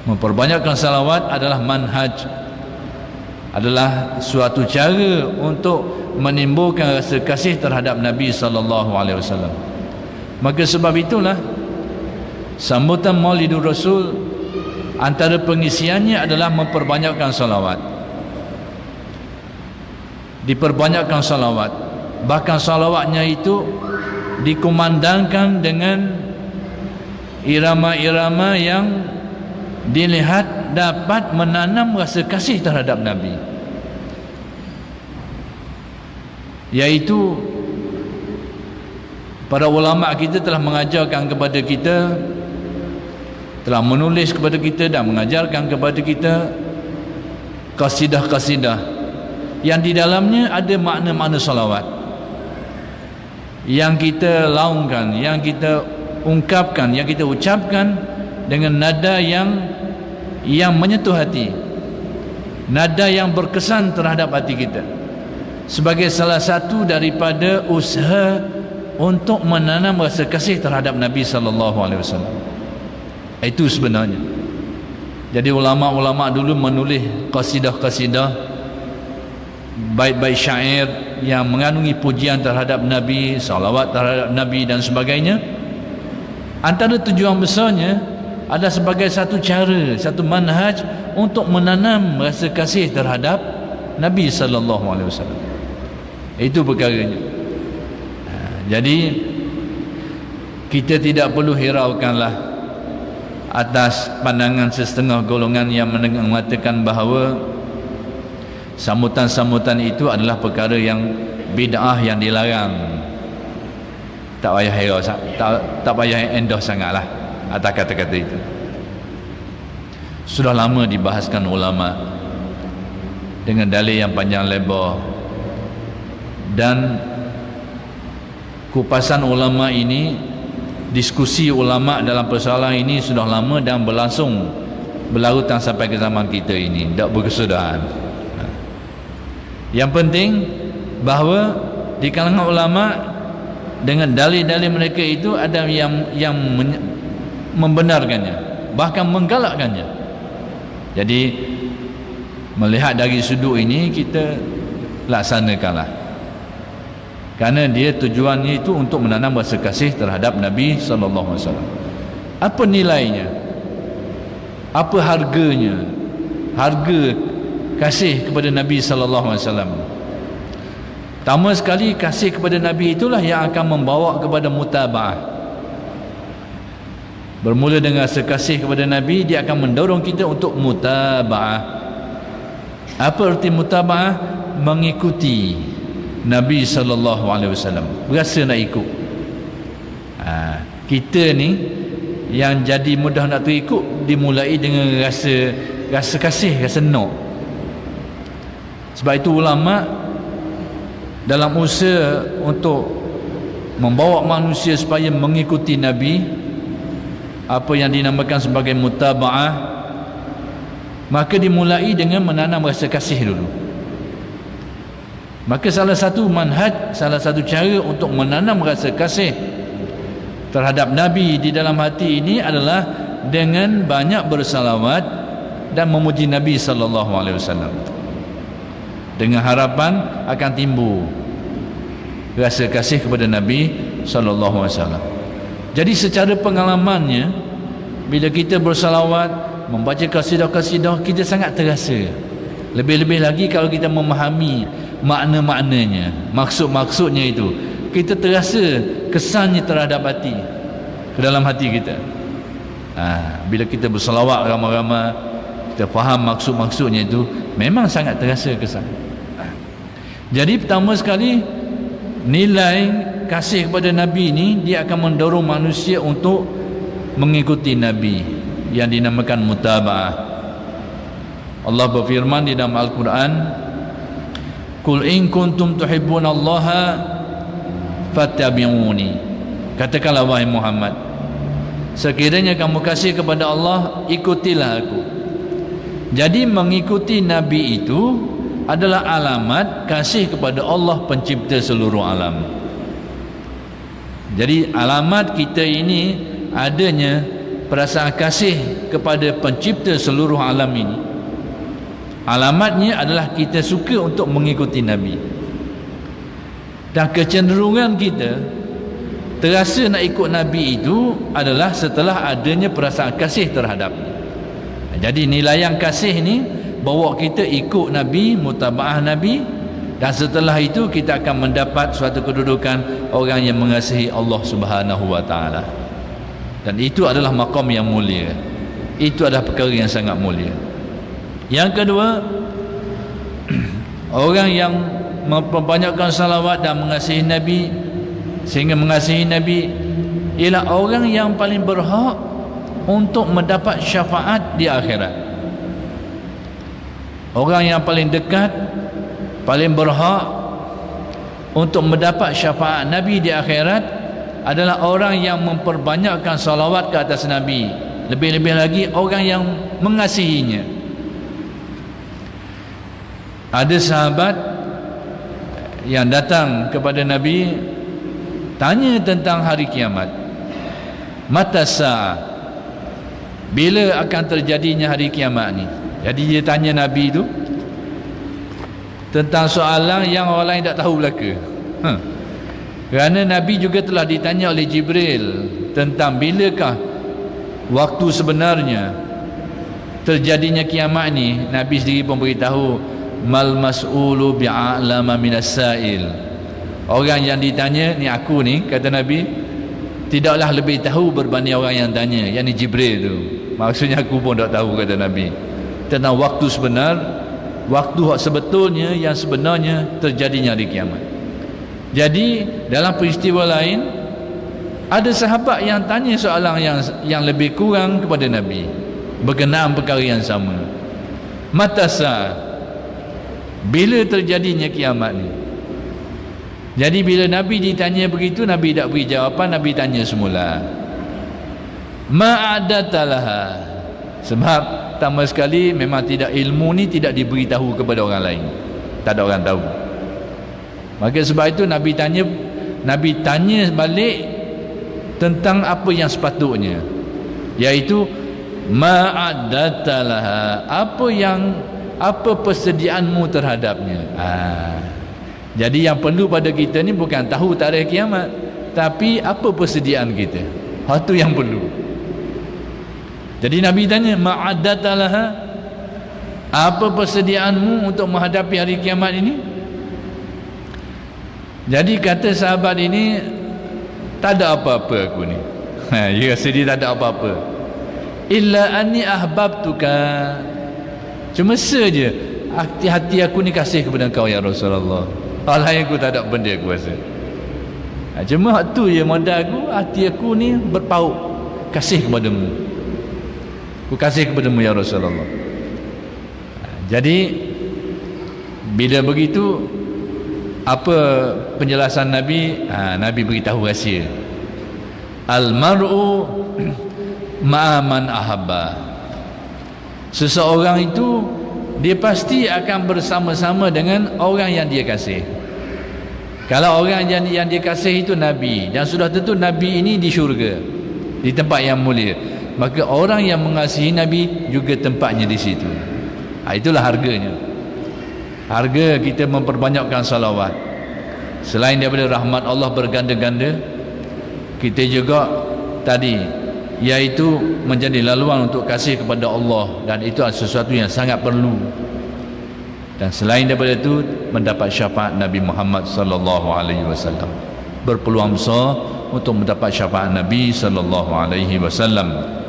Memperbanyakkan salawat adalah manhaj, adalah suatu cara untuk menimbulkan rasa kasih terhadap Nabi sallallahu alaihi wasallam. Maka sebab itulah sambutan Maulidur Rasul antara pengisiannya adalah memperbanyakkan salawat. Diperbanyakkan salawat, bahkan salawatnya itu dikumandangkan dengan irama-irama yang dilihat dapat menanam rasa kasih terhadap Nabi, yaitu para ulama kita telah mengajarkan kepada kita, telah menulis kepada kita dan mengajarkan kepada kita kasidah-kasidah yang di dalamnya ada makna-makna salawat yang kita laungkan, yang kita ungkapkan, yang kita ucapkan dengan nada yang menyentuh hati, nada yang berkesan terhadap hati kita, sebagai salah satu daripada usaha untuk menanam rasa kasih terhadap Nabi sallallahu alaihi wasallam. Itu sebenarnya. Jadi ulama-ulama dulu menulis qasidah-qasidah, bait-bait syair yang mengandungi pujian terhadap Nabi, salawat terhadap Nabi dan sebagainya. Antara tujuan besarnya ada sebagai satu cara, satu manhaj untuk menanam rasa kasih terhadap Nabi sallallahu alaihi wasallam. Itu perkaranya. Jadi kita tidak perlu hiraukanlah atas pandangan setengah golongan yang mengatakan bahawa sambutan-sambutan itu adalah perkara yang bid'ah, yang dilarang. Tak payah hirau, tak payah endorse sangatlah atas kata-kata itu. Sudah lama dibahaskan ulama dengan dalil yang panjang lebar, dan kupasan ulama ini, diskusi ulama dalam persoalan ini sudah lama dan berlangsung berlarutan sampai ke zaman kita ini, tak berkesudahan. Yang penting bahawa di kalangan ulama dengan dalil-dalil mereka itu ada yang membenarkannya, bahkan menggalakkannya. Jadi melihat dari sudut ini kita laksanakanlah, kerana dia tujuannya itu untuk menanam rasa kasih terhadap Nabi sallallahu alaihi wasallam. Apa nilainya? Apa harganya? Harga kasih kepada Nabi sallallahu alaihi wasallam. Pertama sekali, kasih kepada Nabi itulah yang akan membawa kepada mutaba'ah. Bermula dengan rasa kasih kepada Nabi, dia akan mendorong kita untuk mutaba'ah. Apa arti mutaba'ah? Mengikuti Nabi sallallahu alaihi wasallam, berasa nak ikut. Kita ni yang jadi mudah nak terikut dimulai dengan rasa kasih, rasa nak. Sebab itu ulama dalam usaha untuk membawa manusia supaya mengikuti Nabi, apa yang dinamakan sebagai mutaba'ah, maka dimulai dengan menanam rasa kasih dulu. Maka salah satu manhaj, salah satu cara untuk menanam rasa kasih terhadap Nabi di dalam hati ini adalah dengan banyak bersalawat dan memuji Nabi sallallahu alaihi wasallam, dengan harapan akan timbul rasa kasih kepada Nabi sallallahu alaihi wasallam. Jadi secara pengalamannya, bila kita bersalawat, membaca kasidah-kasidah, kita sangat terasa. Lebih-lebih lagi kalau kita memahami makna-maknanya, maksud-maksudnya itu, kita terasa kesannya terhadap hati, ke dalam hati kita. Bila kita bersalawat ramai-ramai, kita faham maksud-maksudnya itu, memang sangat terasa kesan. Jadi pertama sekali, nilai kasih kepada Nabi ini, dia akan mendorong manusia untuk mengikuti Nabi, yang dinamakan mutaba'ah. Allah berfirman di dalam Al-Quran, Qul in kuntum tuhibbunallaha fattabi'uni. Katakanlah wahai Muhammad, sekiranya kamu kasih kepada Allah, ikutilah aku. Jadi mengikuti Nabi itu adalah alamat kasih kepada Allah pencipta seluruh alam. Jadi alamat kita ini adanya perasaan kasih kepada pencipta seluruh alam ini, alamatnya adalah kita suka untuk mengikuti Nabi. Dan kecenderungan kita terasa nak ikut Nabi itu adalah setelah adanya perasaan kasih terhadapnya. Jadi nilayan kasih ni bawa kita ikut Nabi, mutabaah Nabi, dan setelah itu kita akan mendapat suatu kedudukan orang yang mengasihi Allah Subhanahu wa taala. Dan itu adalah maqam yang mulia. Itu adalah perkara yang sangat mulia. Yang kedua, orang yang memperbanyakkan salawat dan mengasihi Nabi sehingga mengasihi Nabi ialah orang yang paling berhak untuk mendapat syafaat di akhirat. Orang yang paling dekat, paling berhak untuk mendapat syafaat Nabi di akhirat adalah orang yang memperbanyakkan salawat ke atas Nabi, lebih-lebih lagi orang yang mengasihinya. Ada sahabat yang datang kepada Nabi tanya tentang hari kiamat. Mata sa'ah, bila akan terjadinya hari kiamat ni? Jadi dia tanya Nabi tu tentang soalan yang orang lain tak tahu belaka. Kerana Nabi juga telah ditanya oleh Jibril tentang bilakah waktu sebenarnya terjadinya kiamat ni. Nabi sendiri pun beritahu, mal mas'ulu bi'a'lama minas sa'il. Orang yang ditanya ni aku ni, kata Nabi, tidaklah lebih tahu berbanding orang yang tanya, yang ni Jibril tu. Maksudnya aku pun tak tahu, kata Nabi, tentang waktu sebenar, waktu sebetulnya yang sebenarnya terjadinya hari kiamat. Jadi dalam peristiwa lain ada sahabat yang tanya soalan yang lebih kurang kepada Nabi berkenaan perkara yang sama. Mata sa'ah, bila terjadinya kiamat ni? Jadi bila Nabi ditanya begitu, Nabi tak beri jawapan. Nabi tanya semula, ma'adatalaha. Sebab pertama sekali memang tidak, ilmu ni tidak diberitahu kepada orang lain, tak ada orang tahu. Maka sebab itu Nabi tanya balik tentang apa yang sepatutnya, iaitu ma'adatalaha, apa persediaanmu terhadapnya. Jadi yang perlu pada kita ni bukan tahu tarikh kiamat, tapi apa persediaan kita. Itu yang perlu. Jadi Nabi tanya, ma'adatalaha, apa persediaanmu untuk menghadapi hari kiamat ini? Jadi kata sahabat ini, tak ada apa-apa aku ni. Dia rasa dia tak ada apa-apa. Illa anni ahbabtuka, cuma saja hati aku ni kasih kepada kau ya Rasulullah. Hal lain aku tak ada benda aku rasa. Cuma tu je modal aku, hati aku ni berpaut kasih kepadamu. Aku kasih kepadamu ya Rasulullah. Jadi bila begitu, apa penjelasan Nabi? Nabi beritahu rahsia. Al-mar'u ma'aman ahabba. Seseorang itu dia pasti akan bersama-sama dengan orang yang dia kasih. Kalau orang yang dia kasih itu Nabi, dan sudah tentu Nabi ini di syurga, di tempat yang mulia, maka orang yang mengasihi Nabi juga tempatnya di situ. Itulah harganya. Harga kita memperbanyakkan salawat. Selain daripada rahmat Allah berganda-ganda, kita juga tadi, iaitu menjadi laluan untuk kasih kepada Allah, dan itu adalah sesuatu yang sangat perlu. Dan selain daripada itu, mendapat syafaat Nabi Muhammad sallallahu alaihi wasallam. Berpeluang besar untuk mendapat syafaat Nabi sallallahu alaihi wasallam.